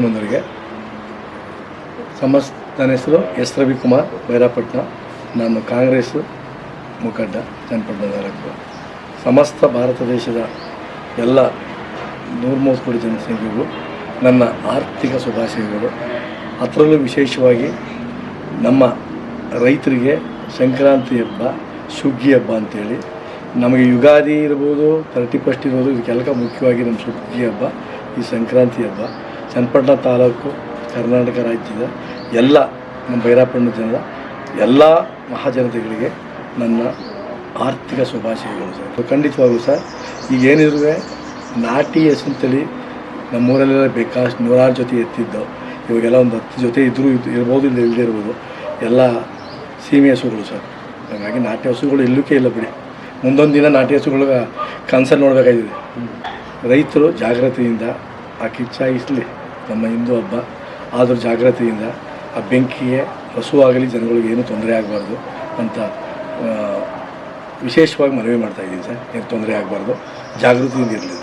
ಮಾಧ್ಯಮದವರಿಗೆ ನನ್ನ ಹೆಸರು ಎಸ್ ರವಿಕುಮಾರ್ ಬೈರಾಪಟ್ಟಣ. ನಾನು ಕಾಂಗ್ರೆಸ್ ಮುಖಂಡ ಚನ್ನಪಟ್ಟಣ ತಾಲೂಕು. ಸಮಸ್ತ ಭಾರತ ದೇಶದ ಎಲ್ಲ 130 ಕೋಟಿ ಜನಸಂಖ್ಯೆಗೂ ನನ್ನ ಆರ್ಥಿಕ ಶುಭಾಶಯಗಳು. ಅದರಲ್ಲೂ ವಿಶೇಷವಾಗಿ ನಮ್ಮ ರೈತರಿಗೆ ಸಂಕ್ರಾಂತಿ ಹಬ್ಬ, ಸುಗ್ಗಿ ಹಬ್ಬ ಅಂತೇಳಿ, ನಮಗೆ ಯುಗಾದಿ ಇರ್ಬೋದು, 31 ಇರ್ಬೋದು, ಇದಕ್ಕೆಲ್ಲ ಮುಖ್ಯವಾಗಿ ನಮ್ಮ ಸುಗ್ಗಿ ಹಬ್ಬ, ಈ ಸಂಕ್ರಾಂತಿ ಹಬ್ಬ ಚನ್ನಪಟ್ಟಣ ತಾಲೂಕು ಕರ್ನಾಟಕ ರಾಜ್ಯದ ಎಲ್ಲ ನಮ್ಮ ಬೈರಾಪಟ್ಟಣ ಜನರ ಎಲ್ಲ ಮಹಾಜನತೆಗಳಿಗೆ ನನ್ನ ಆರ್ಥಿಕ ಶುಭಾಶಯಗಳು ಸರ್. ಖಂಡಿತವಾಗೂ ಸರ್, ಈಗ ಏನಿರುವೆ ನಾಟಿ ಹಸು ತಳಿ ನಮ್ಮೂರಲ್ಲೆಲ್ಲ ಬೇಕಾದಷ್ಟು 100 ಜೊತೆ ಎತ್ತಿದ್ದು, ಇವಾಗೆಲ್ಲ ಒಂದು 10 ಜೊತೆ ಇರ್ಬೋದು, ಇಲ್ಲ ಇಲ್ಲದೇ ಇರ್ಬೋದು, ಎಲ್ಲ ಸೀಮೆ ಹಸುಗಳು ಸರ್. ಹಾಗಾಗಿ ನಾಟಿ ಹಸುಗಳು ಎಲ್ಲಕ್ಕೆ ಇಲ್ಲ ಬಿಡಿ. ಮುಂದೊಂದು ದಿನ ನಾಟಿ ಹಸುಗಳಿಗೆ ಕನ್ಸಲ್ಲಿ ನೋಡಬೇಕಾಗಿದೆ. ರೈತರು ಜಾಗ್ರತೆಯಿಂದ ಆ ಕಿಚ್ಚಾಗಿಸಲಿ ನಮ್ಮ ಹಿಂದೂ ಹಬ್ಬ, ಆದರೂ ಜಾಗ್ರತೆಯಿಂದ ಆ ಬೆಂಕಿಗೆ ಹಸುವಾಗಲಿ ಜನಗಳಿಗೆ ಏನೂ ತೊಂದರೆ ಆಗಬಾರ್ದು ಅಂತ ವಿಶೇಷವಾಗಿ ಮನವಿ ಮಾಡ್ತಾಯಿದ್ದೀನಿ ಸರ್. ಏನು ತೊಂದರೆ ಆಗಬಾರ್ದು, ಜಾಗೃತಿಯಿಂದ ಇರಲಿ.